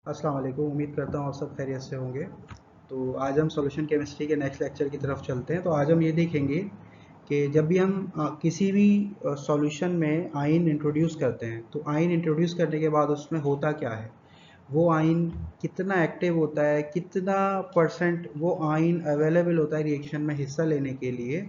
अस्सलाम वालेकुम। उम्मीद करता हूँ आप सब खैरियत से होंगे। तो आज हम सॉल्यूशन केमिस्ट्री के नेक्स्ट लेक्चर की तरफ चलते हैं। तो आज हम ये देखेंगे कि जब भी हम किसी भी सॉल्यूशन में आयन इंट्रोड्यूस करते हैं तो आयन इंट्रोड्यूस करने के बाद उसमें होता क्या है, वो आयन कितना एक्टिव होता है, कितना परसेंट वो आयन अवेलेबल होता है रिएक्शन में हिस्सा लेने के लिए।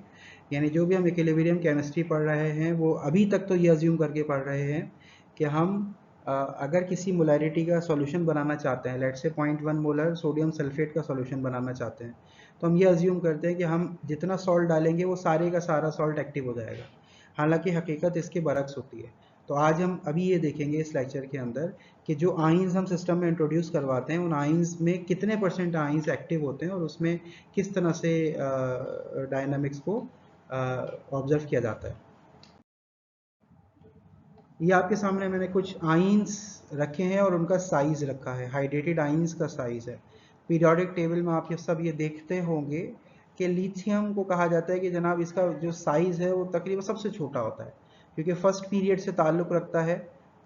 यानी जो भी हम इक्विलिब्रियम केमिस्ट्री पढ़ रहे हैं वो अभी तक तो ये अज्यूम करके पढ़ रहे हैं कि हम अगर किसी मोलैरिटी का सॉल्यूशन बनाना चाहते हैं, let's say 0.1 molar sodium sulphate का सॉल्यूशन बनाना चाहते हैं, तो हम ये अज्यूम करते हैं कि हम जितना सॉल्ट डालेंगे वो सारे का सारा सॉल्ट एक्टिव हो जाएगा। हालांकि हकीकत इसके बरक्स होती है। तो आज हम अभी ये देखेंगे इस लेक्चर के अंदर कि जो आयंस हम सिस्टम में इंट्रोड्यूस करवाते हैं उन आयंस में कितने परसेंट आयंस एक्टिव होते हैं और उसमें किस तरह से डायनामिक्स को ऑब्जर्व किया जाता है। ये आपके सामने मैंने कुछ आयंस रखे हैं और उनका साइज रखा है। हाइड्रेटेड आयंस का साइज है। पीरियोडिक टेबल में आप ये सब ये देखते होंगे कि लिथियम को कहा जाता है कि जनाब इसका जो साइज है वो तकरीबन सबसे छोटा होता है, क्योंकि फर्स्ट पीरियड से ताल्लुक़ रखता है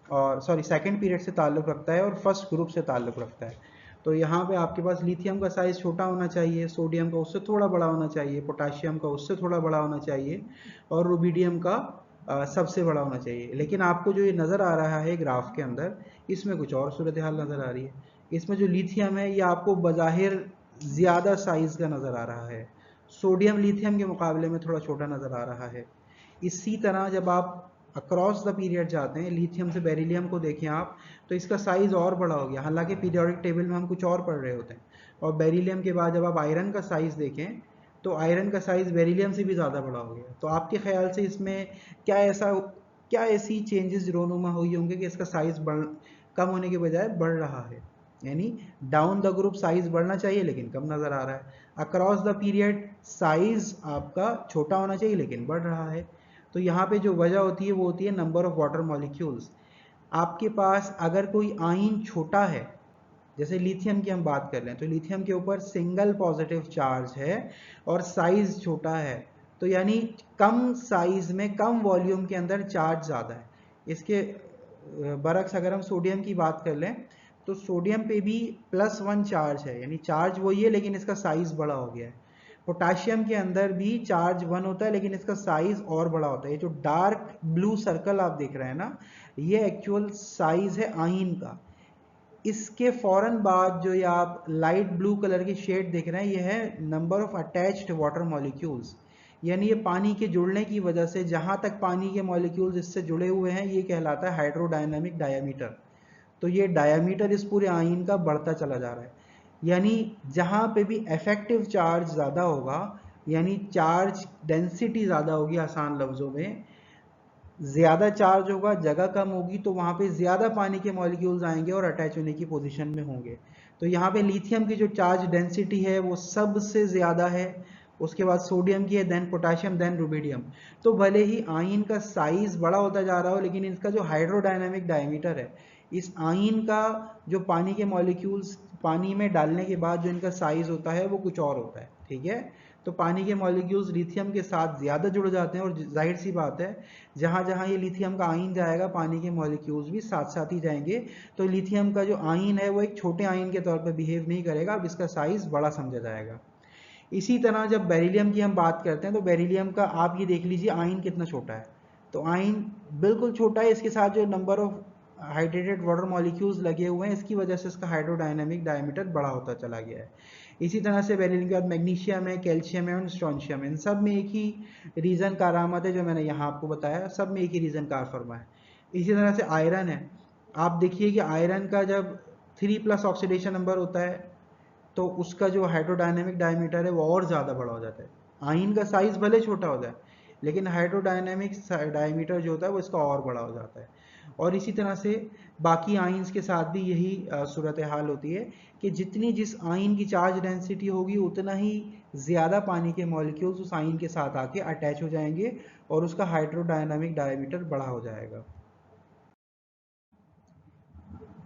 और सेकंड पीरियड से ताल्लुक़ रखता है और फर्स्ट ग्रुप से ताल्लुक़ रखता है। तो यहाँ पे आपके पास लिथियम का साइज छोटा होना चाहिए, सोडियम का उससे थोड़ा बड़ा होना चाहिए, पोटाशियम का उससे थोड़ा बड़ा होना चाहिए और रुबिडियम का सबसे बड़ा होना चाहिए। लेकिन आपको जो ये नज़र आ रहा है ग्राफ के अंदर, इसमें कुछ और सूरत हाल नज़र आ रही है। इसमें जो लिथियम है ये आपको बज़ाहिर ज़्यादा साइज़ का नज़र आ रहा है, सोडियम लिथियम के मुकाबले में थोड़ा छोटा नज़र आ रहा है। इसी तरह जब आप अक्रॉस द पीरियड जाते हैं, लिथियम से बेरिलियम को देखें आप, तो इसका साइज़ और बड़ा हो गया। हालांकि पीरियोडिक टेबल में हम कुछ और पढ़ रहे होते हैं। और बेरिलियम के बाद जब आप आयरन का साइज़ देखें तो आयरन का साइज़ बेरिलियम से भी ज़्यादा बड़ा हो गया। तो आपके ख्याल से इसमें क्या ऐसी चेंजेस रोनुमा हुई होंगे कि इसका साइज़ कम होने के बजाय बढ़ रहा है। यानी डाउन द ग्रुप साइज़ बढ़ना चाहिए लेकिन कम नज़र आ रहा है। अक्रॉस द पीरियड साइज़ आपका छोटा होना चाहिए लेकिन बढ़ रहा है। तो यहाँ पे जो वजह होती है वो होती है नंबर ऑफ वाटर मॉलिक्यूल्स। आपके पास अगर कोई आयन छोटा है, जैसे लिथियम की हम बात कर लें, तो लिथियम के ऊपर सिंगल पॉजिटिव चार्ज है और साइज छोटा है, तो यानी कम साइज में कम वॉल्यूम के अंदर चार्ज ज़्यादा है। इसके बरक्स अगर हम सोडियम की बात कर लें तो सोडियम पे भी +1 चार्ज है, यानी चार्ज वही है लेकिन इसका साइज बड़ा हो गया है। पोटाशियम के अंदर भी चार्ज 1 होता है लेकिन इसका साइज और बड़ा होता है। ये जो डार्क ब्लू सर्कल आप देख रहे हैं ना, ये एक्चुअल साइज है आयन का। इसके फौरन बाद जो ये आप लाइट ब्लू कलर की शेड देख रहे हैं, ये है number of attached water molecules. यानी ये पानी के जुड़ने की वजह से जहां तक पानी के मॉलिक्यूल्स इससे जुड़े हुए हैं ये कहलाता है हाइड्रोडायनामिक डायामीटर। तो ये डायामीटर इस पूरे आयन का बढ़ता चला जा रहा है। यानी जहां पे भी इफेक्टिव चार्ज ज़्यादा होगा, यानी चार्ज डेंसिटी ज़्यादा होगी, आसान लफ्ज़ों में ज़्यादा चार्ज होगा, जगह कम होगी, तो वहाँ पे ज़्यादा पानी के मॉलिक्यूल्स आएंगे और अटैच होने की पोजीशन में होंगे। तो यहाँ पे लिथियम की जो चार्ज डेंसिटी है वो सबसे ज़्यादा है, उसके बाद सोडियम की है, देन पोटाशियम, देन रुबिडियम। तो भले ही आयन का साइज बड़ा होता जा रहा हो लेकिन इसका जो हाइड्रोडायनामिक डायमीटर है, इस आयन का जो पानी के मॉलिक्यूल्स पानी में डालने के बाद जो इनका साइज होता है वो कुछ और होता है। ठीक है, तो पानी के मॉलिक्यूल्स लिथियम के साथ ज़्यादा जुड़ जाते हैं और जाहिर सी बात है जहाँ जहाँ ये लिथियम का आयन जाएगा पानी के मॉलिक्यूल्स भी साथ साथ ही जाएंगे। तो लिथियम का जो आयन है वो एक छोटे आयन के तौर पर बिहेव नहीं करेगा, अब इसका साइज बड़ा समझा जाएगा। इसी तरह जब बेरिलियम की हम बात करते हैं तो बेरिलियम का आप ये देख लीजिए आयन कितना छोटा है। तो आयन बिल्कुल छोटा है, इसके साथ जो number of hydrated water molecules लगे हुए हैं इसकी वजह से इसका हाइड्रोडायनामिक डायमीटर बड़ा होता चला गया है। इसी तरह से बेरिलियम के बाद मैग्नीशियम है, कैल्शियम है और स्ट्रोंशियम है। इन सब में एक ही रीज़न कारआमद है जो मैंने यहाँ आपको बताया, सब में एक ही रीज़न कार फरमा है। इसी तरह से आयरन है। आप देखिए कि आयरन का जब 3+ ऑक्सीडेशन नंबर होता है तो उसका जो हाइड्रोडायनेमिक डायमीटर है वो और ज़्यादा बड़ा हो जाता है। आयन का साइज भले छोटा हो जाए लेकिन हाइड्रोडायनेमिक डायमीटर जो होता है वो इसका और बड़ा हो जाता है। और इसी तरह से बाकी आयन्स के साथ भी यही सूरत हाल होती है कि जितनी जिस आयन की चार्ज डेंसिटी होगी उतना ही ज़्यादा पानी के मॉलिक्यूल्स उस आयन के साथ आके अटैच हो जाएंगे और उसका हाइड्रोडायनामिक डायमीटर बड़ा हो जाएगा।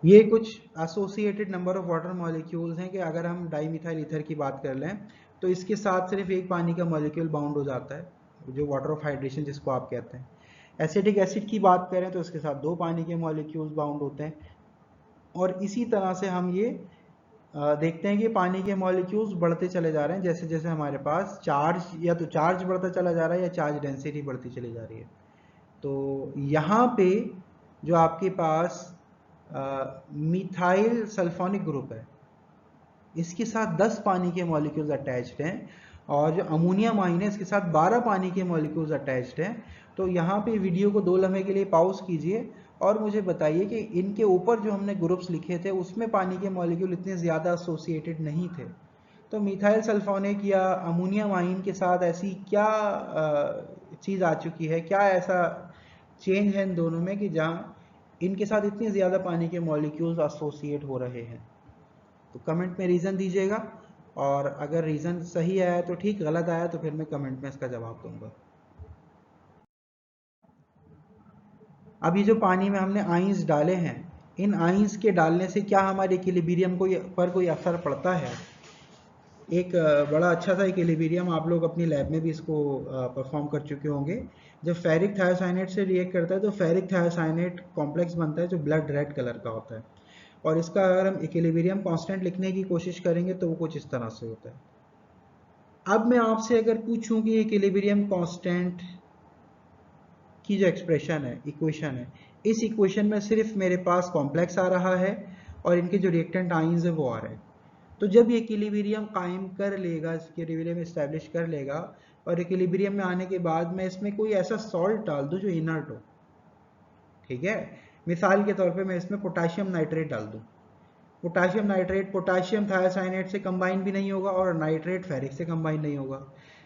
ये कुछ associated number of water molecules हैं कि अगर हम डाईमिथाइल ईथर की बात कर लें तो इसके साथ सिर्फ एक पानी का मॉलिक्यूल बाउंड हो जाता है, जो वाटर ऑफ हाइड्रेशन जिसको आप कहते हैं। एसिटिक एसिड की बात करें तो इसके साथ 2 पानी के मॉलिक्यूल्स बाउंड होते हैं और इसी तरह से हम ये देखते हैं कि पानी के मॉलिक्यूल्स बढ़ते चले जा रहे हैं जैसे जैसे हमारे पास चार्ज, या तो चार्ज बढ़ता चला जा रहा है या चार्ज डेंसिटी बढ़ती चली जा रही है। तो यहाँ पे जो आपके पास मिथाइल सल्फोनिक ग्रुप है, इसके साथ 10 पानी के मॉलिक्यूल्स अटैच्ड हैं, और जो अमोनियम आइन है इसके साथ 12 पानी के मॉलिक्यूल्स अटैच्ड हैं। तो यहाँ पे वीडियो को 2 लम्हे के लिए पॉज कीजिए और मुझे बताइए कि इनके ऊपर जो हमने ग्रुप्स लिखे थे उसमें पानी के मॉलिक्यूल इतने ज़्यादा एसोसिएटेड नहीं थे। तो मिथाइल सल्फोनिक या अमोनियम आइन के साथ ऐसी क्या चीज़ आ चुकी है, क्या ऐसा चेंज है इन दोनों में कि जहाँ इनके साथ इतने ज़्यादा पानी के मॉलिक्यूल्स एसोसिएट हो रहे हैं। तो कमेंट में रीज़न दीजिएगा, और अगर रीज़न सही आया तो ठीक, गलत आया तो फिर मैं कमेंट में इसका जवाब दूंगा। अभी जो पानी में हमने आइंस डाले हैं, इन आइंस के डालने से क्या हमारे इक्विलिब्रियम पर कोई असर पड़ता है? एक बड़ा अच्छा सा इक्विलिब्रियम आप लोग अपनी लैब में भी इसको परफॉर्म कर चुके होंगे। जब फेरिक थायोसाइनेट से रिएक्ट करता है तो फेरिक थायोसाइनेट कॉम्प्लेक्स बनता है जो ब्लड रेड कलर का होता है, और इसका अगर हम इक्विलिब्रियम कांस्टेंट लिखने की कोशिश करेंगे तो वो कुछ इस तरह से होता है। अब मैं आपसे अगर पूछूं कि इक्विलिब्रियम कांस्टेंट की जो एक्सप्रेशन है, इक्वेशन है, इस इक्वेशन में सिर्फ मेरे पास कॉम्प्लेक्स आ रहा है और इनके जो रिएक्टेंट आइंस है वो आ रहे हैं। तो जब ये इक्विलिब्रियम कायम कर लेगा, इक्विलिब्रियम एस्टेब्लिश कर लेगा, और इक्विलिब्रियम में आने के बाद मैं इसमें कोई ऐसा सॉल्ट डाल दूं जो इनर्ट हो, ठीक है। मिसाल के तौर पे मैं इसमें पोटाशियम नाइट्रेट डाल दूं। पोटाशियम नाइट्रेट पोटाशियम थायोसाइनेट से कंबाइन भी नहीं होगा और नाइट्रेट फेरिक से कंबाइन नहीं होगा,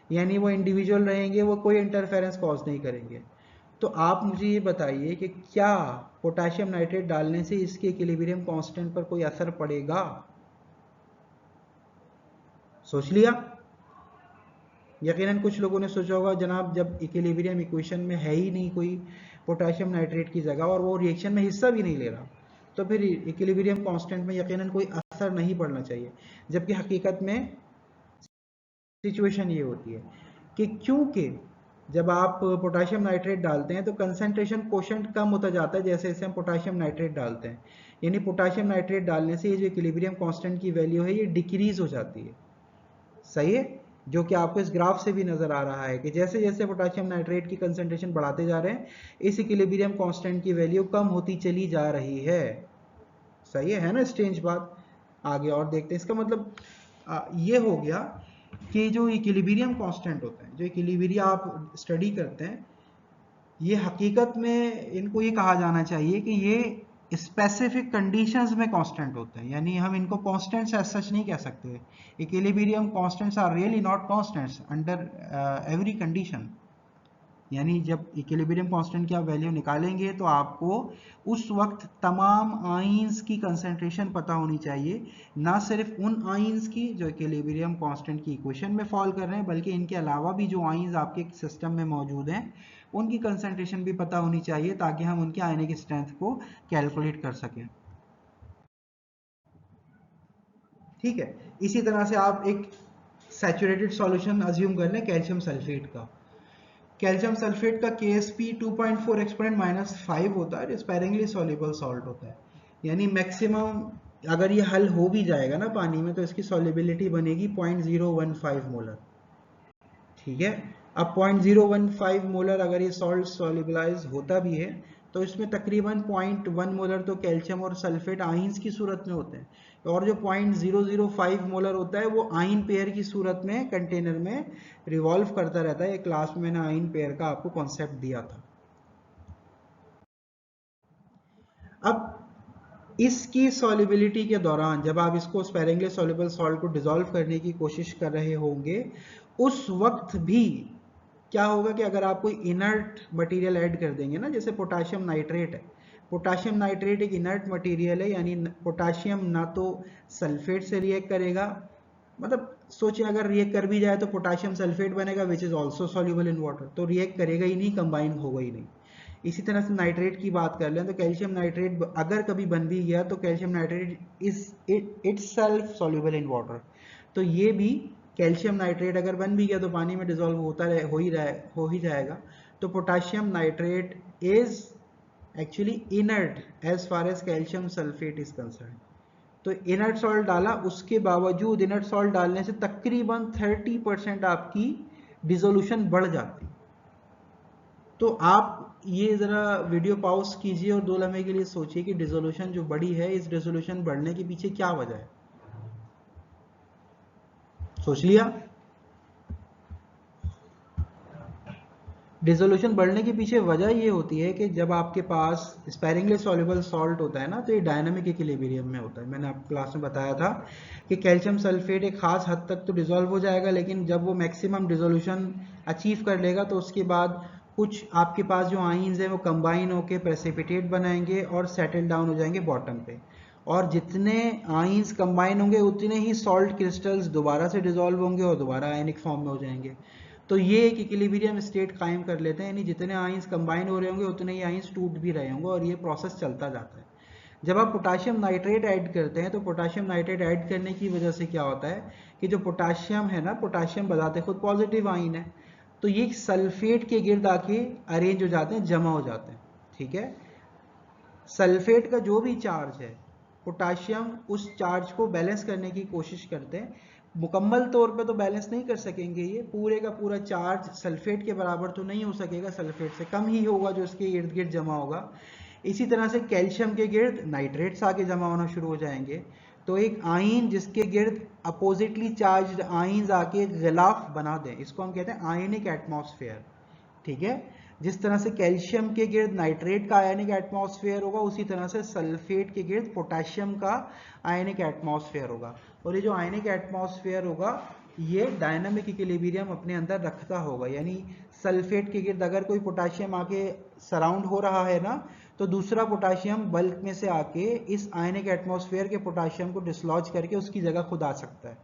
यानी वो इंडिविजुअल रहेंगे, वो कोई इंटरफेरेंस कॉज नहीं करेंगे। तो आप मुझे ये बताइए कि क्या पोटाशियम नाइट्रेट डालने से इसके इक्विलिब्रियम कांस्टेंट पर कोई असर पड़ेगा? सोच लिया? यकीनन कुछ लोगों ने सोचा होगा जनाब जब इक्विलिब्रियम इक्वेशन में है ही नहीं कोई पोटाशियम नाइट्रेट की जगह और वो रिएक्शन में हिस्सा भी नहीं ले रहा, तो फिर इक्विलिब्रियम कांस्टेंट में यकीनन कोई असर नहीं पड़ना चाहिए। जबकि हकीकत में सिचुएशन ये होती है कि क्योंकि जब आप पोटाशियम नाइट्रेट डालते हैं तो कंसंट्रेशन कोशेंट कम होता जाता है जैसे जैसे हम पोटाशियम नाइट्रेट डालते हैं, यानी पोटाशियम नाइट्रेट डालने से ये जो इक्विलिब्रियम कांस्टेंट की वैल्यू है ये डिक्रीज हो जाती है। सही है, जो कि आपको इस ग्राफ से भी नजर आ रहा है कि जैसे जैसे पोटाशियम नाइट्रेट की कंसंट्रेशन बढ़ाते जा रहे हैं इस इक्विलिब्रियम कांस्टेंट की वैल्यू कम होती चली जा रही है। सही है ना स्ट्रेंज बात? आगे और देखते हैं। इसका मतलब ये हो गया कि जो इक्विलिब्रियम कांस्टेंट होता है, जो इक्विलिब्रिया आप स्टडी करते हैं, ये हकीकत में इनको ये कहा जाना चाहिए कि ये स्पेसिफिक कंडीशंस में कांस्टेंट होते हैं, यानी हम इनको कांस्टेंट्स एज सच नहीं कह सकते। Equilibrium constants are really not constants under every condition, यानी जब इक्विलिब्रियम कांस्टेंट की आप वैल्यू निकालेंगे तो आपको उस वक्त तमाम आइंस की कंसंट्रेशन पता होनी चाहिए, ना सिर्फ उन आइंस की जो इक्विलिब्रियम कांस्टेंट की इक्वेशन में फॉल कर रहे हैं, बल्कि इनके अलावा भी जो आइंस आपके सिस्टम में मौजूद हैं उनकी कंसंट्रेशन भी पता होनी चाहिए ताकि हम उनके आयनिक स्ट्रेंथ को कैलकुलेट कर सकें। ठीक है, इसी तरह से आप एक सैचुरेटेड सॉल्यूशन अज्यूम कर लें कैल्शियम सल्फेट का। कैल्शियम सल्फेट का KSP 2.4 एक्सपोनेंट -5 होता है, जो स्पेरिंगली सॉल्युबल सॉल्ट होता है, यानी मैक्सिमम अगर ये हल हो भी जाएगा ना पानी में तो इसकी सॉल्युबिलिटी बनेगी 0.015 मोलर। ठीक है, अब 0.015 मोलर अगर ये सॉल्ट सॉल्युबलाइज होता भी है तो इसमें तकरीबन 0.1 मोलर तो कैल्शियम और सल्फेट आइंस की सूरत में होते हैं, और जो 0.005 मोलर होता है वो आइन पेयर की सूरत में कंटेनर में रिवॉल्व करता रहता है। एक क्लास में मैंने आइन पेयर का आपको कॉन्सेप्ट दिया था। अब इसकी सॉल्युबिलिटी के दौरान जब आप इसको स्पेरिंगली सॉल्युबल सॉल्ट को डिसॉल्व करने की कोशिश कर रहे होंगे उस वक्त भी क्या होगा कि अगर आप कोई इनर्ट मटेरियल ऐड कर देंगे ना, जैसे पोटाशियम नाइट्रेट है, पोटाशियम नाइट्रेट एक इनर्ट मटेरियल है, यानी पोटाशियम ना तो सल्फेट से रिएक्ट करेगा, मतलब सोचिए अगर रिएक्ट कर भी जाए तो पोटाशियम सल्फेट बनेगा which is also soluble in water, तो रिएक्ट करेगा ही नहीं, कंबाइन होगा ही नहीं। इसी तरह से नाइट्रेट की बात कर लें तो कैल्शियम नाइट्रेट अगर कभी बन भी गया तो calcium nitrate is itself soluble in water, तो ये भी कैल्शियम नाइट्रेट अगर बन भी गया तो पानी में डिसॉल्व होता रहे हो ही जाएगा। तो potassium nitrate is actually inert as far as calcium sulphate is concern. तो इनर्ट सॉल्ट डाला, उसके बावजूद इनर्ट सॉल्ट डालने से तकरीबन 30% आपकी डिसोल्यूशन बढ़ जाती। तो आप ये ज़रा वीडियो पॉज कीजिए और 2 लम्हे के लिए सोचिए कि डिसोल्यूशन जो बढ़ी है, इस डिसोल्यूशन बढ़ने के पीछे क्या वजह है। सोच लिया? डिसोल्यूशन बढ़ने के पीछे वजह ये होती है कि जब आपके पास स्पैरिंगली सॉल्युबल सॉल्ट होता है ना, तो ये डायनामिक इक्विलिब्रियम में होता है। मैंने आपको क्लास में बताया था कि कैल्शियम सल्फेट एक खास हद तक तो डिसॉल्व हो जाएगा, लेकिन जब वो मैक्सिमम डिसोल्यूशन अचीव कर लेगा तो उसके बाद कुछ आपके पास जो आइंस हैं वो कंबाइन होकर प्रेसिपिटेट बनाएंगे और सेटल डाउन हो जाएंगे बॉटम पे। और जितने आइंस कंबाइन होंगे उतने ही सॉल्ट क्रिस्टल्स दोबारा से डिसॉल्व होंगे और दोबारा आयनिक फॉर्म में हो जाएंगे। तो ये एक इक्विलिब्रियम स्टेट कायम कर लेते हैं, यानी जितने आइंस कंबाइन हो रहे होंगे उतने ही आइंस टूट भी रहे होंगे और ये प्रोसेस चलता जाता है। जब आप पोटाशियम नाइट्रेट ऐड करते हैं तो पोटाशियम नाइट्रेट ऐड करने की वजह से क्या होता है कि जो पोटाशियम है ना, पोटाशियम बताते खुद पॉजिटिव आइन है, तो ये सल्फेट के गिर्द आके अरेंज हो जाते हैं, जमा हो जाते हैं। ठीक है, सल्फेट का जो भी चार्ज है, पोटाशियम उस चार्ज को बैलेंस करने की कोशिश करते हैं। मुकम्मल तौर पे तो बैलेंस नहीं कर सकेंगे, ये पूरे का पूरा चार्ज सल्फेट के बराबर तो नहीं हो सकेगा, सल्फेट से कम ही होगा जो इसके इर्द गिर्द जमा होगा। इसी तरह से कैल्शियम के गिर्द नाइट्रेट्स आके जमा होना शुरू हो जाएंगे। तो एक आयन जिसके गिर्द अपोजिटली चार्ज्ड आयन्स आके गिलाफ बना दें, इसको हम कहते हैं आयनिक एटमॉस्फेयर। ठीक है, जिस तरह से कैल्शियम के गिर्द नाइट्रेट का आयनिक एटमॉस्फेयर होगा, उसी तरह से सल्फेट के गिर्द पोटेशियम का आयनिक एटमॉस्फेयर होगा। और ये जो आयनिक एटमॉस्फेयर होगा, ये डायनामिक इक्विलिब्रियम अपने अंदर रखता होगा, यानी सल्फेट के गिर्द अगर कोई पोटेशियम आके सराउंड हो रहा है ना, तो दूसरा पोटेशियम बल्क में से आके इस आयनिक एटमॉस्फेयर के पोटेशियम को डिसलॉज करके उसकी जगह खुद आ सकता है।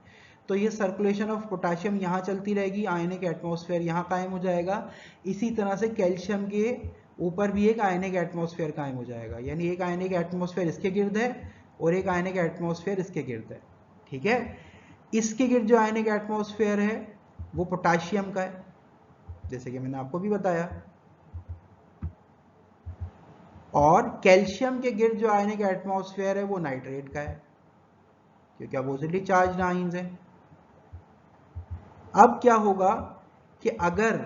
तो ये सर्कुलेशन ऑफ पोटेशियम यहाँ चलती रहेगी, आयनिक एटमॉस्फेयर यहाँ कायम हो जाएगा। इसी तरह से कैल्शियम के ऊपर भी एक आयनिक एटमॉस्फेयर कायम हो जाएगा, यानी एक आयनिक एटमॉस्फेयर इसके गिर्द है और एक आयनिक एटमॉस्फेयर इसके गिर्द है। ठीक है, इसके गिर्द जो आयनिक एटमॉस्फेयर है वो पोटेशियम का है, जैसे कि मैंने आपको भी बताया। और कैल्शियम के गिर्द जो आयनिक एटमॉस्फेयर है वो नाइट्रेट का है, क्योंकि अपोजिटली चार्ज्ड आयंस हैं। अब क्या होगा कि अगर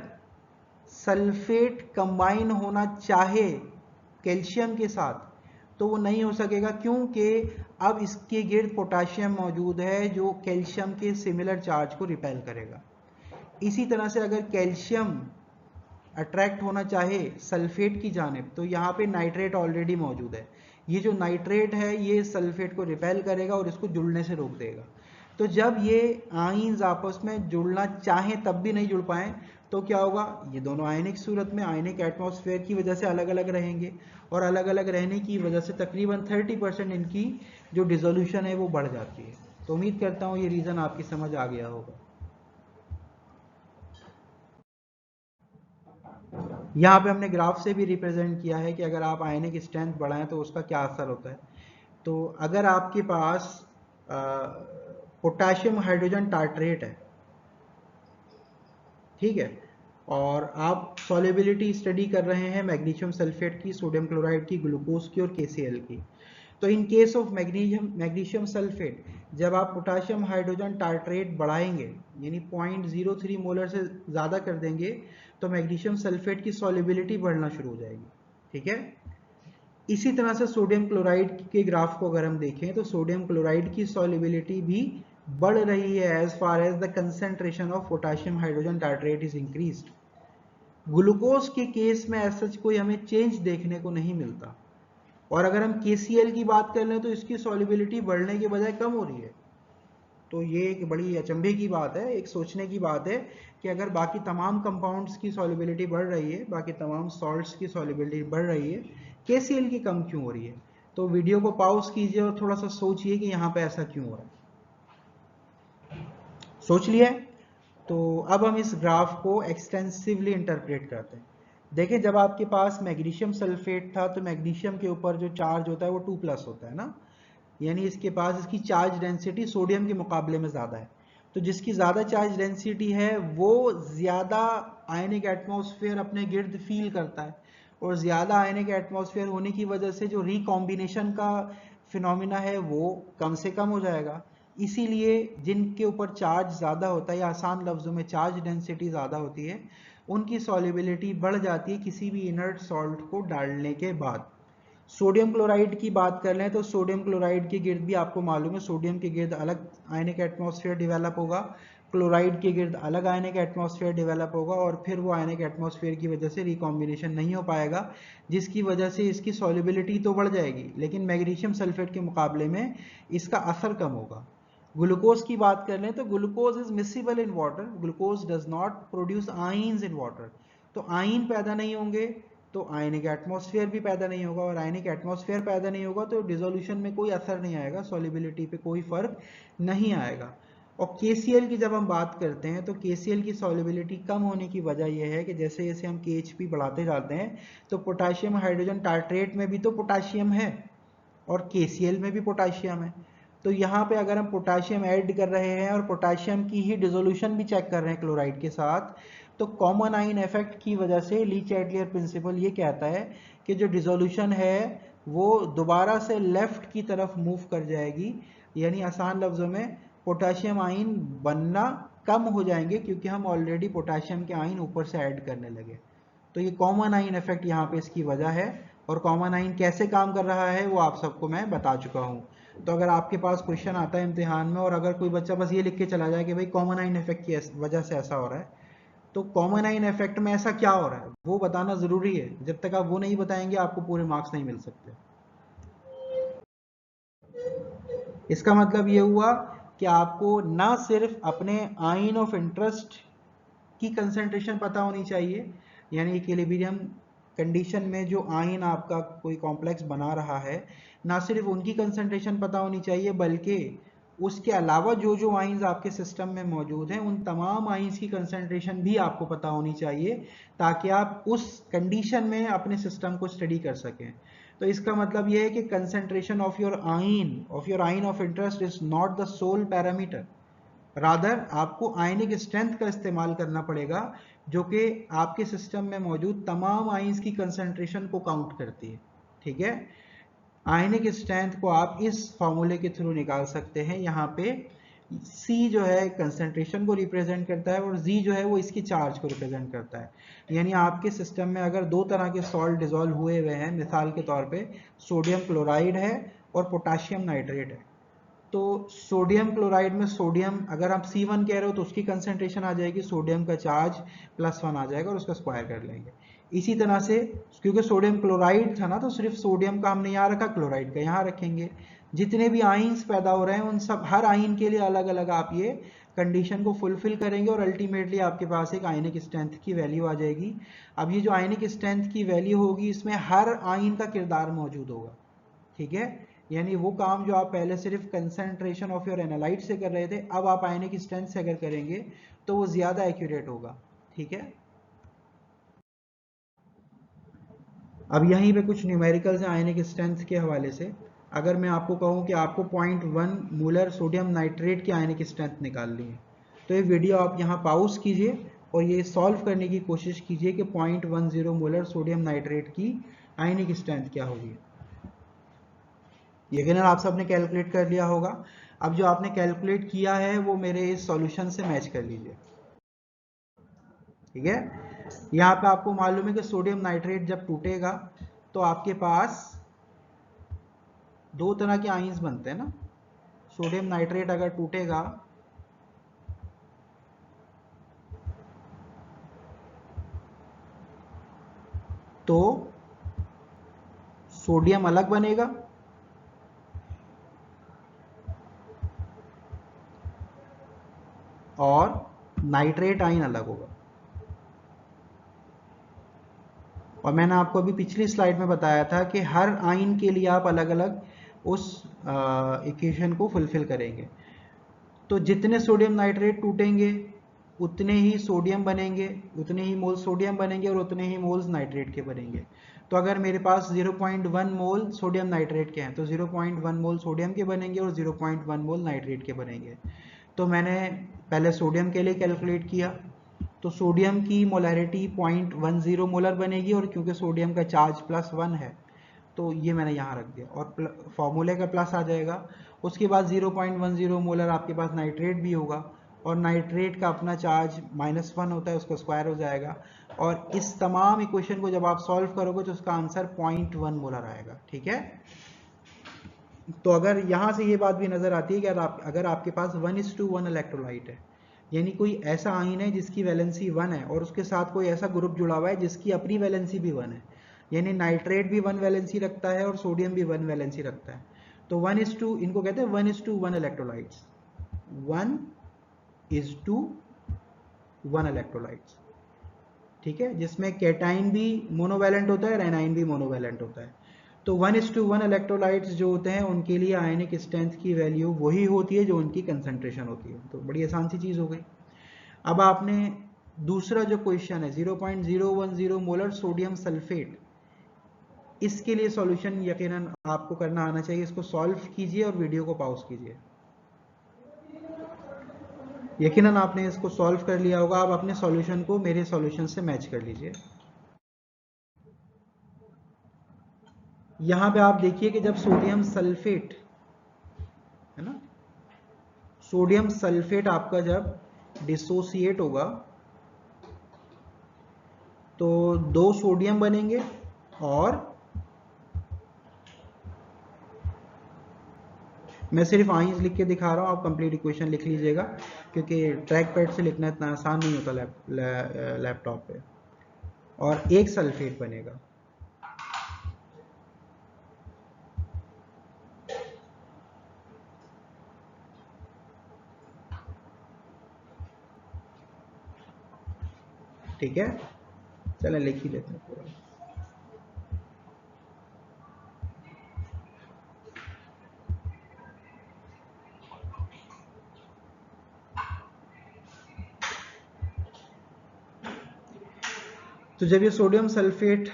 सल्फेट कंबाइन होना चाहे कैल्शियम के साथ तो वो नहीं हो सकेगा, क्योंकि अब इसके गिर्द पोटेशियम मौजूद है जो कैल्शियम के सिमिलर चार्ज को रिपेल करेगा। इसी तरह से अगर कैल्शियम अट्रैक्ट होना चाहे सल्फेट की जानिब, तो यहाँ पे नाइट्रेट ऑलरेडी मौजूद है। ये जो नाइट्रेट है ये सल्फेट को रिपेल करेगा और इसको जुड़ने से रोक देगा। तो जब ये आयंस आपस में जुड़ना चाहें तब भी नहीं जुड़ पाए तो क्या होगा, ये दोनों आयनिक सूरत में आयनिक एटमॉस्फेयर की वजह से अलग अलग रहेंगे, और अलग अलग रहने की वजह से तकरीबन 30% इनकी जो डिसोल्यूशन है वो बढ़ जाती है। तो उम्मीद करता हूँ ये रीज़न आपकी समझ आ गया होगा। यहाँ पे हमने ग्राफ से भी रिप्रेजेंट किया है कि अगर आप आयनिक स्ट्रेंथ बढ़ाएं तो उसका क्या असर होता है। तो अगर आपके पास पोटेशियम हाइड्रोजन टार्ट्रेट है, ठीक है, और आप सॉल्युबिलिटी स्टडी कर रहे हैं मैग्नीशियम सल्फेट की, सोडियम क्लोराइड की, ग्लूकोज की और KCl की, तो in case of magnesium sulphate जब आप पोटेशियम हाइड्रोजन टार्ट्रेट बढ़ाएंगे, यानी 0.03 मोलर से ज़्यादा कर देंगे, तो मैग्नीशियम सल्फेट की सॉल्युबिलिटी बढ़ना शुरू हो जाएगी। ठीक है, इसी तरह से सोडियम क्लोराइड के ग्राफ को अगर हम देखें तो सोडियम क्लोराइड की सॉल्युबिलिटी भी बढ़ रही है as far as the concentration of potassium hydrogen tartrate is increased. Glucose के केस में ऐसा कोई हमें चेंज देखने को नहीं मिलता, और अगर हम KCl की बात कर लें तो इसकी सॉल्युबिलिटी बढ़ने के बजाय कम हो रही है। तो ये एक बड़ी अचंभे की बात है, एक सोचने की बात है कि अगर बाकी तमाम कंपाउंड्स की सॉल्युबिलिटी बढ़ रही है, बाकी तमाम सॉल्ट्स की सॉल्युबिलिटी बढ़ रही है, KCl की कम क्यों हो रही है। तो वीडियो को पॉज कीजिए और थोड़ा सा सोचिए कि यहाँ पे ऐसा क्यों हो रहा है। सोच लिया? तो अब हम इस ग्राफ को एक्सटेंसिवली इंटरप्रेट करते हैं। देखिए, जब आपके पास मैग्नीशियम सल्फेट था तो मैग्नीशियम के ऊपर जो चार्ज होता है वो 2+ होता है ना, यानी इसके पास इसकी चार्ज डेंसिटी सोडियम के मुकाबले में ज़्यादा है। तो जिसकी ज़्यादा चार्ज डेंसिटी है वो ज़्यादा आयनिक एटमॉस्फेयर अपने गिर्द फील करता है, और ज़्यादा आयनिक एटमॉस्फेयर होने की वजह से जो रिकॉम्बिनेशन का फिनोमिना है वो कम से कम हो जाएगा। इसीलिए जिनके ऊपर चार्ज ज़्यादा होता है, या आसान लफ्ज़ों में चार्ज डेंसिटी ज़्यादा होती है, उनकी सॉल्युबिलिटी बढ़ जाती है किसी भी इनर्ट सॉल्ट को डालने के बाद। सोडियम क्लोराइड की बात कर लें तो सोडियम क्लोराइड के गिर्द भी आपको मालूम है, सोडियम के गिर्द अलग आयनिक एटमॉस्फेयर डेवलप होगा, क्लोराइड के गिर्द अलग आयनिक एटमॉस्फेयर डेवलप होगा, और फिर वो आयनिक एटमॉस्फेयर की वजह से रिकॉम्बिनेशन नहीं हो पाएगा, जिसकी वजह से इसकी सॉल्युबिलिटी तो बढ़ जाएगी, लेकिन मैग्नीशियम सल्फेट के मुकाबले में इसका असर कम होगा। ग्लूकोज की बात कर लें तो glucose is miscible in water, glucose does not produce ions in water. तो आइन पैदा नहीं होंगे तो आयनिक एटमॉस्फेयर भी पैदा नहीं होगा, और आयनिक एटमॉस्फेयर पैदा नहीं होगा तो डिसोल्यूशन में कोई असर नहीं आएगा, सॉल्युबिलिटी पे कोई फर्क नहीं आएगा। और KCl की जब हम बात करते हैं तो KCl की सॉल्युबिलिटी कम होने की वजह यह है कि जैसे जैसे हम KHP बढ़ाते जाते हैं तो पोटाशियम हाइड्रोजन टार्ट्रेट में भी तो पोटाशियम है और KCl में भी पोटाशियम है। तो यहाँ पे अगर हम पोटाशियम ऐड कर रहे हैं और पोटाशियम की ही डिसोल्यूशन भी चेक कर रहे हैं क्लोराइड के साथ, तो कॉमन आइन इफेक्ट की वजह से ली चैटलियर प्रिंसिपल ये कहता है कि जो डिसोल्यूशन है वो दोबारा से लेफ्ट की तरफ मूव कर जाएगी, यानी आसान लफ्जों में पोटाशियम आइन बनना कम हो जाएंगे क्योंकि हम ऑलरेडी पोटाशियम के आइन ऊपर से ऐड करने लगे। तो ये कॉमन आइन इफेक्ट यहाँ पे इसकी वजह है, और कॉमन आइन कैसे काम कर रहा है वो आप सबको मैं बता चुका हूँ। तो अगर आपके पास क्वेश्चन आता है इम्तिहान में और अगर कोई बच्चा बस ये लिख के चला जाए कि भाई कॉमन आइन इफेक्ट की वजह से ऐसा हो रहा है, तो कॉमन आइन इफेक्ट में ऐसा क्या हो रहा है वो बताना जरूरी है। जब तक आप वो नहीं बताएंगे आपको पूरे मार्क्स नहीं मिल सकते। इसका मतलब ये हुआ कि आपको ना सिर्फ अपने आइन ऑफ इंटरेस्ट की कंसंट्रेशन पता होनी चाहिए, यानी इक्विलिब्रियम कंडीशन में जो आयन आपका कोई कॉम्प्लेक्स बना रहा है, ना सिर्फ उनकी कंसंट्रेशन पता होनी चाहिए बल्कि उसके अलावा जो जो आइंस आपके सिस्टम में मौजूद हैं उन तमाम आइंस की कंसंट्रेशन भी आपको पता होनी चाहिए, ताकि आप उस कंडीशन में अपने सिस्टम को स्टडी कर सकें। तो इसका मतलब यह है कि concentration of your ion of interest is not the sole parameter, rather आपको आयनिक स्ट्रेंथ का इस्तेमाल करना पड़ेगा जो कि आपके सिस्टम में मौजूद तमाम आइंस की कंसंट्रेशन को काउंट करती है। ठीक है, आयनिक स्ट्रेंथ को आप इस फॉर्मूले के थ्रू निकाल सकते हैं। यहाँ पे C जो है कंसंट्रेशन को रिप्रेजेंट करता है और Z जो है वो इसकी चार्ज को रिप्रेजेंट करता है। यानी आपके सिस्टम में अगर दो तरह के सॉल्ट डिजोल्व हुए हुए हैं, मिसाल के तौर पे सोडियम क्लोराइड है और पोटाशियम नाइट्रेट है, तो सोडियम क्लोराइड में सोडियम अगर आप C1 कह रहे हो तो उसकी कंसंट्रेशन आ जाएगी, सोडियम का चार्ज +1 आ जाएगा और उसका स्क्वायर कर लेंगे। इसी तरह से क्योंकि सोडियम क्लोराइड था ना तो सिर्फ सोडियम का हमने यहाँ रखा, क्लोराइड का यहाँ रखेंगे। जितने भी आइंस पैदा हो रहे हैं उन सब हर आइन के लिए अलग अलग आप ये कंडीशन को फुलफिल करेंगे और अल्टीमेटली आपके पास एक आयनिक स्ट्रेंथ की वैल्यू आ जाएगी। अब ये जो आयनिक स्ट्रेंथ की वैल्यू होगी इसमें हर आइन का किरदार मौजूद होगा। ठीक है, यानी वो काम जो आप पहले सिर्फ कंसंट्रेशन ऑफ योर एनालाइट से कर रहे थे, अब आप आयनिक स्ट्रेंथ से अगर करेंगे तो वो ज्यादा एक्यूरेट होगा। ठीक है, अब यहीं पे कुछ न्यूमेरिकल्स हैं आयनिक स्ट्रेंथ के हवाले से। अगर मैं आपको कहूं कि आपको 0.1 मोलर सोडियम नाइट्रेट की आयनिक स्ट्रेंथ निकालनी है, तो ये वीडियो आप यहाँ पॉज कीजिए और ये सॉल्व करने की कोशिश कीजिए कि 0.10 मोलर सोडियम नाइट्रेट की आयनिक स्ट्रेंथ क्या होगी। यकीनन आप सबने कैलकुलेट कर लिया होगा। अब जो आपने कैलकुलेट किया है वो मेरे इस सॉल्यूशन से मैच कर लीजिए। ठीक है, यहाँ पे आपको मालूम है कि सोडियम नाइट्रेट जब टूटेगा तो आपके पास दो तरह के आइंस बनते हैं ना। सोडियम नाइट्रेट अगर टूटेगा तो सोडियम अलग बनेगा और नाइट्रेट आयन अलग होगा। और मैंने आपको अभी पिछली स्लाइड में बताया था कि हर आयन के लिए आप अलग अलग उस इक्वेशन को फुलफिल करेंगे। तो जितने सोडियम नाइट्रेट टूटेंगे उतने ही सोडियम बनेंगे, उतने ही मोल सोडियम बनेंगे और उतने ही मोल्स नाइट्रेट के बनेंगे। तो अगर मेरे पास 0.1 मोल सोडियम नाइट्रेट के हैं तो 0.1 मोल सोडियम के बनेंगे और 0.1 मोल नाइट्रेट के बनेंगे। तो मैंने पहले सोडियम के लिए कैलकुलेट किया, तो सोडियम की मोलैरिटी 0.10 मोलर बनेगी, और क्योंकि सोडियम का चार्ज +1 है तो ये मैंने यहाँ रख दिया, और फॉर्मूले का प्लस आ जाएगा। उसके बाद 0.10 मोलर आपके पास नाइट्रेट भी होगा, और नाइट्रेट का अपना चार्ज -1 होता है, उसका स्क्वायर हो जाएगा। और इस तमाम इक्वेशन को जब आप सॉल्व करोगे तो उसका आंसर 0.1 मोलर आएगा। ठीक है, तो अगर यहाँ से ये बात भी नजर आती है कि अगर आपके पास 1:1 इलेक्ट्रोलाइट है, यानी कोई ऐसा आयन है जिसकी वैलेंसी 1 है और उसके साथ कोई ऐसा ग्रुप जुड़ा हुआ है जिसकी अपनी वैलेंसी भी 1 है, यानी नाइट्रेट भी 1 वैलेंसी रखता है और सोडियम भी 1 वैलेंसी रखता है, तो 1:2, इनको कहते हैं 1:1 इलेक्ट्रोलाइट्स, 1:1 इलेक्ट्रोलाइट्स। ठीक है, जिसमें कैटाइन भी मोनोवैलेंट होता है और एनाइन भी मोनोवैलेंट होता है। तो 1:1 इलेक्ट्रोलाइट्स जो होते हैं उनके लिए आयनिक स्ट्रेंथ की वैल्यू वही होती है जो उनकी कंसंट्रेशन होती है। तो बड़ी आसान सी चीज हो गई। अब आपने दूसरा जो क्वेश्चन है 0.010 मोलर सोडियम सल्फेट, इसके लिए सॉल्यूशन यकीनन आपको करना आना चाहिए। इसको सॉल्व कीजिए और वीडियो को पॉज कीजिए। यकीनन आपने इसको सॉल्व कर लिया होगा। आप अपने सॉल्यूशन को मेरे सॉल्यूशन से मैच कर लीजिए। यहां पे आप देखिए कि जब सोडियम सल्फेट है ना, सोडियम सल्फेट आपका जब डिसोसिएट होगा तो 2 सोडियम बनेंगे, और मैं सिर्फ आइंस लिख के दिखा रहा हूं, आप कंप्लीट इक्वेशन लिख लीजिएगा क्योंकि ट्रैक पैड से लिखना इतना आसान नहीं होता लैपटॉप पे। और 1 सल्फेट बनेगा। ठीक है, चलें लिख ही लेते हैं पूरा। तो जब ये सोडियम सल्फेट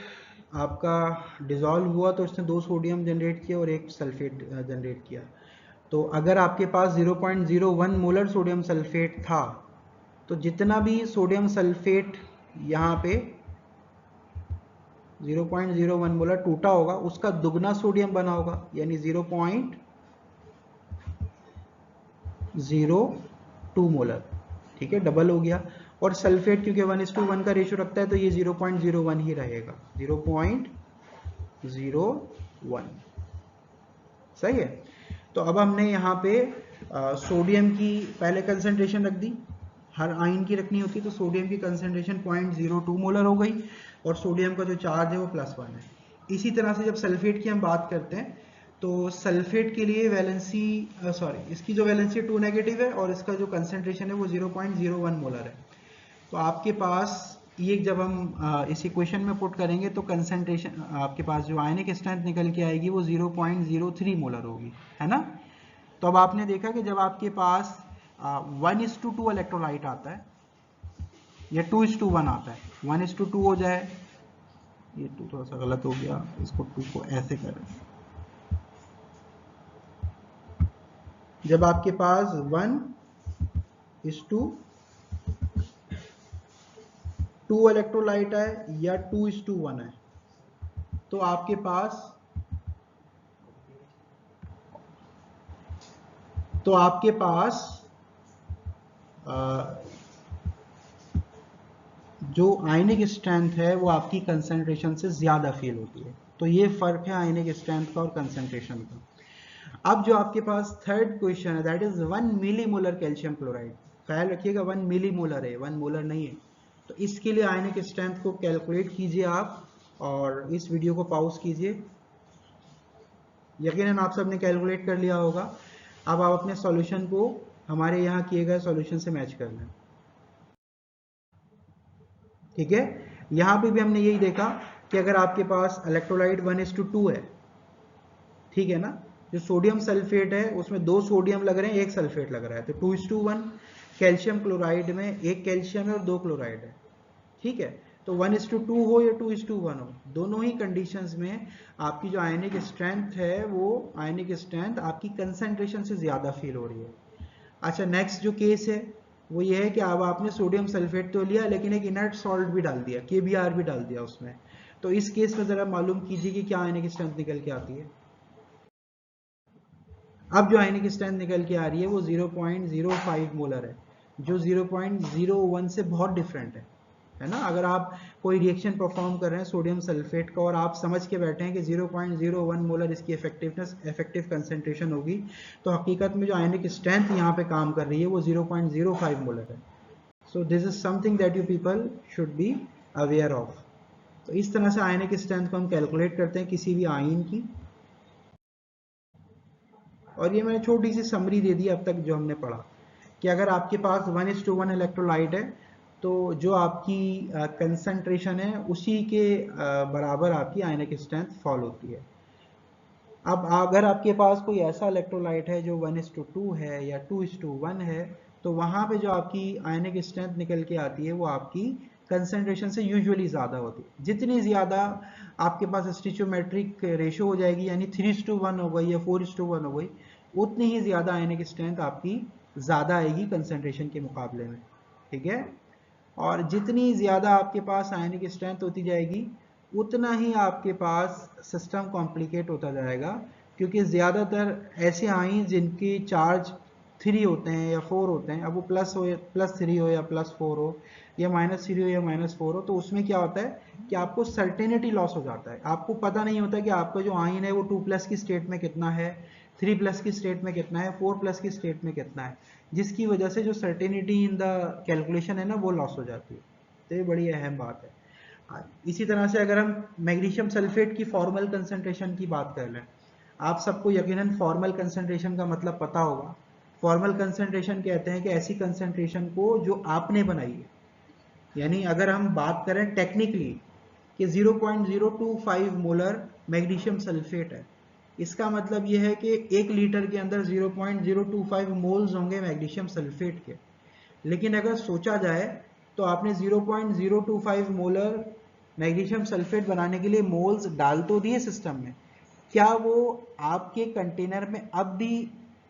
आपका डिसॉल्व हुआ तो इसने 2 सोडियम जनरेट किया और 1 सल्फेट जनरेट किया। तो अगर आपके पास 0.01 मोलर सोडियम सल्फेट था तो जितना भी सोडियम सल्फेट यहाँ पे 0.01 मोलर टूटा होगा उसका दुगना सोडियम बना होगा, यानी 0.02 मोलर। ठीक है, डबल हो गया। और सल्फेट क्योंकि 1:1 का रेशियो रखता है तो ये 0.01 ही रहेगा, 0.01। सही है। तो अब हमने यहाँ पे सोडियम की पहले कंसंट्रेशन रख दी, हर आयन की रखनी होती है, तो सोडियम की कंसंट्रेशन 0.02 मोलर हो गई और सोडियम का जो चार्ज है वो +1 है। इसी तरह से जब सल्फेट की हम बात करते हैं तो सल्फेट के लिए वैलेंसी इसकी जो वैलेंसी 2 नेगेटिव है और इसका जो कंसंट्रेशन है वो 0.01 मोलर है। तो आपके पास ये जब हम इस इक्वेशन में पुट करेंगे तो कंसंट्रेशन आपके पास जो आयनिक स्ट्रेंथ निकल के आएगी वो 0.03 मोलर होगी, है ना। तो अब आपने देखा कि जब आपके पास 1:2 इलेक्ट्रोलाइट आता है या 2:1 आता है, 1:2 हो जाए, ये 2 थोड़ा सा गलत हो गया, इसको 2 को ऐसे करें। जब आपके पास 1:2 इलेक्ट्रोलाइट है या 2:1 है तो आपके पास जो आयनिक स्ट्रेंथ है वो आपकी कंसंट्रेशन से ज्यादा फील होती है। तो ये फर्क है आयनिक स्ट्रेंथ का और कंसंट्रेशन का। अब जो आपके पास थर्ड क्वेश्चन है that is 1 millimolar calcium chloride. ख्याल रखिएगा 1 मिलीमोलर है, 1 मोलर नहीं है। तो इसके लिए आयनिक स्ट्रेंथ को कैलकुलेट कीजिए आप और इस वीडियो को पॉज कीजिए। यकीनन आप सबने कैलकुलेट कर लिया होगा। अब आप अपने सॉल्यूशन को हमारे यहाँ किए गए सॉल्यूशन से मैच कर लें। ठीक है, यहाँ पे भी हमने यही देखा कि अगर आपके पास इलेक्ट्रोलाइट 1:2 है, ठीक है ना, जो सोडियम सल्फेट है उसमें 2 सोडियम लग रहे हैं, 1 सल्फेट लग रहा है, तो 2:1। कैल्शियम क्लोराइड में 1 कैल्शियम है और 2 क्लोराइड है। ठीक है, तो 1:2 हो या 2:1 हो, दोनों ही कंडीशंस में आपकी जो आयनिक स्ट्रेंथ है वो आयनिक स्ट्रेंथ आपकी कंसंट्रेशन से ज्यादा फील हो रही है। अच्छा, नेक्स्ट जो केस है वो ये है कि अब आपने सोडियम सल्फेट तो लिया लेकिन एक इनर्ट सॉल्ट भी डाल दिया, KBr भी डाल दिया उसमें। तो इस केस में ज़रा मालूम कीजिए कि क्या आयनिक स्ट्रेंथ निकल के आती है। अब जो आयनिक स्ट्रेंथ निकल के आ रही है वो 0.05 मोलर है, जो 0.01 से बहुत डिफरेंट है ना। अगर आप कोई रिएक्शन परफॉर्म कर रहे हैं सोडियम सल्फेट का और आप समझ के बैठे हैं कि 0.01 मोलर इसकी इफेक्टिव कंसेंट्रेशन होगी, तो हकीकत में जो आयनिक स्ट्रेंथ यहाँ पे काम कर रही है वो 0.05 मोलर है। So this is something that you people should be aware of. तो इस तरह से आयनिक स्ट्रेंथ को हम कैलकुलेट करते हैं किसी भी आयन की। और ये मैंने छोटी सी समरी दे दी अब तक जो हमने पढ़ा, कि अगर आपके पास 1:1 इलेक्ट्रोलाइट है तो जो आपकी कंसंट्रेशन है उसी के बराबर आपकी आयनिक स्ट्रेंथ फॉल होती है। अब अगर आपके पास कोई ऐसा इलेक्ट्रोलाइट है जो 1:2 है या 2:1 है, तो वहाँ पे जो आपकी आयनिक स्ट्रेंथ निकल के आती है वो आपकी कंसंट्रेशन से यूजुअली ज़्यादा होती है। जितनी ज़्यादा आपके पास स्टिचोमेट्रिक रेशो हो जाएगी, यानी 3:1 हो गई या 4:1 हो गई, उतनी ही ज़्यादा आयनिक स्ट्रेंथ आपकी ज़्यादा आएगी कंसंट्रेशन के मुकाबले में। ठीक है। और जितनी ज़्यादा आपके पास आयनिक स्ट्रेंथ होती जाएगी उतना ही आपके पास सिस्टम कॉम्प्लिकेट होता जाएगा, क्योंकि ज़्यादातर ऐसे आयन जिनके चार्ज 3 होते हैं या 4 होते हैं, अब वो +3 हो या +4 हो या -3 हो या -4 हो, तो उसमें क्या होता है कि आपको सर्टेनिटी लॉस हो जाता है। आपको पता नहीं होता कि आपका जो आयन है वो 2+ की स्टेट में कितना है, 3+ की स्टेट में कितना है, 4+ की स्टेट में कितना है, जिसकी वजह से जो सर्टेनिटी इन द कैलकुलेशन है ना वो लॉस हो जाती है। तो ये बड़ी अहम बात है। इसी तरह से अगर हम मैग्नीशियम सल्फेट की फॉर्मल कंसंट्रेशन की बात कर लें, आप सबको यकीनन फॉर्मल कंसंट्रेशन का मतलब पता होगा। फॉर्मल कंसंट्रेशन कहते हैं कि ऐसी कंसंट्रेशन को जो आपने बनाई है, यानी अगर हम बात करें टेक्निकली कि 0.025 मोलर मैग्नीशियम सल्फेट है, इसका मतलब यह है कि 1 लीटर के अंदर 0.025 मोल्स होंगे मैग्नीशियम सल्फेट के। लेकिन अगर सोचा जाए तो आपने 0.025 मोलर मैग्नीशियम सल्फेट बनाने के लिए मोल्स डाल तो दिए सिस्टम में, क्या वो आपके कंटेनर में अब भी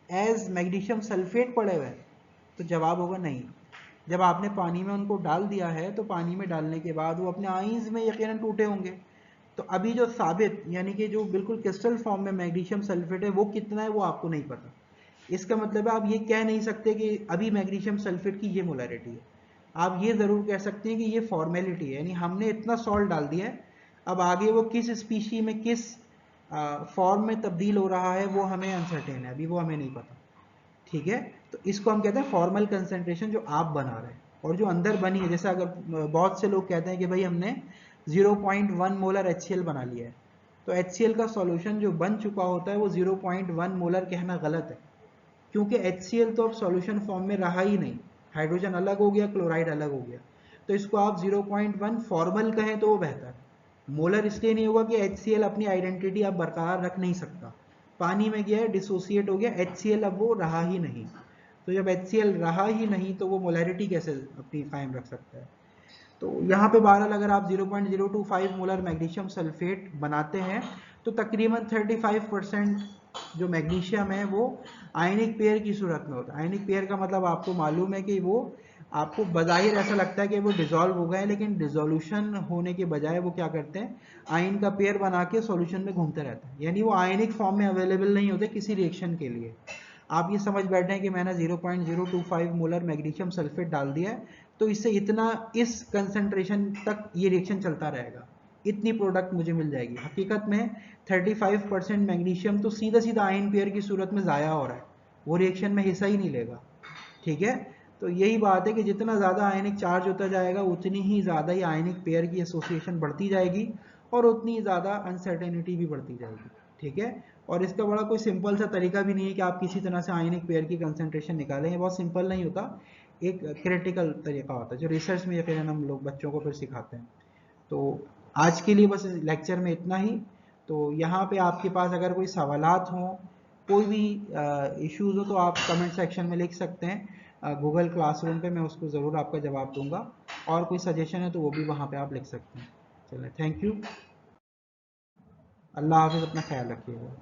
एज मैग्नीशियम सल्फेट पड़े हुए हैं? तो जवाब होगा नहीं। जब आपने पानी में उनको डाल दिया है तो पानी में डालने के बाद वो अपने आइंस में यकीनन टूटे होंगे। तो अभी जो साबित यानी कि जो बिल्कुल क्रिस्टल फॉर्म में मैग्नीशियम सल्फेट है वो कितना है वो आपको नहीं पता। इसका मतलब है आप ये कह नहीं सकते कि अभी मैग्नीशियम सल्फेट की ये मोलैरिटी है। आप ये ज़रूर कह सकते हैं कि ये फॉर्मेलिटी है, यानी हमने इतना सॉल्ट डाल दिया है, अब आगे वो किस स्पीशी में किस फॉर्म में तब्दील हो रहा है वो हमें अनसर्टेन है, अभी वो हमें नहीं पता। ठीक है। तो इसको हम कहते हैं फॉर्मल कंसंट्रेशन जो आप बना रहे हैं, और जो अंदर बनी है, जैसे अगर बहुत से लोग कहते हैं कि भाई हमने 0.1 मोलर HCl बना लिया है, तो HCl का सॉल्यूशन जो बन चुका होता है वो 0.1 मोलर कहना गलत है, क्योंकि HCl तो अब सॉल्यूशन फॉर्म में रहा ही नहीं, हाइड्रोजन अलग हो गया, क्लोराइड अलग हो गया। तो इसको आप 0.1 फॉर्मल कहें तो वो बेहतर है। मोलर इसलिए नहीं होगा कि HCl अपनी आइडेंटिटी अब बरकरार रख नहीं सकता, पानी में गया है, डिसोसिएट हो गया, HCl अब वो रहा ही नहीं। तो जब HCl रहा ही नहीं तो वो मोलैरिटी कैसे अपनी कायम रख सकता है? तो यहाँ पे बहरहाल अगर आप 0.025 मोलर मैग्नीशियम सल्फेट बनाते हैं तो तकरीबन 35% जो मैग्नीशियम है वो आयनिक पेयर की सूरत में होता है। आयनिक पेयर का मतलब आपको मालूम है कि वो आपको बज़ाहिर ऐसा लगता है कि वो डिजॉल्व हो गए हैं, लेकिन डिजोल्यूशन होने के बजाय वो क्या करते हैं, आयन का पेयर बना के सॉल्यूशन में घूमते रहते हैं, यानी वो आयनिक फॉर्म में अवेलेबल नहीं होते किसी रिएक्शन के लिए। आप ये समझ बैठे हैं कि मैंने 0.025 मोलर मैग्नीशियम सल्फेट डाल दिया है तो इससे इतना इस कंसंट्रेशन तक ये रिएक्शन चलता रहेगा, इतनी प्रोडक्ट मुझे मिल जाएगी। हकीकत में 35% मैग्नीशियम तो सीधा सीधा आयन पेयर की सूरत में ज़ाया हो रहा है, वो रिएक्शन में हिस्सा ही नहीं लेगा। ठीक है। तो यही बात है कि जितना ज़्यादा आयनिक चार्ज होता जाएगा उतनी ही ज़्यादा ही आयनिक पेयर की एसोसिएशन बढ़ती जाएगी और उतनी ज़्यादा अनसर्टेनिटी भी बढ़ती जाएगी। ठीक है। और इसका बड़ा कोई सिंपल सा तरीका भी नहीं है कि आप किसी तरह से आयनिक पेयर की कंसंट्रेशन निकालें, ये बहुत सिंपल नहीं होता, एक क्रिटिकल तरीका होता है जो रिसर्च में यकीनन हम लोग बच्चों को फिर सिखाते हैं। तो आज के लिए बस लेक्चर में इतना ही। तो यहाँ पे आपके पास अगर कोई सवालात हों, कोई भी इश्यूज़ हो तो आप कमेंट सेक्शन में लिख सकते हैं, गूगल क्लासरूम पे मैं उसको ज़रूर आपका जवाब दूंगा, और कोई सजेशन है तो वो भी वहाँ पे आप लिख सकते हैं। चलिए, थैंक यू। अल्लाह हाफिज़, अपना ख्याल रखिएगा।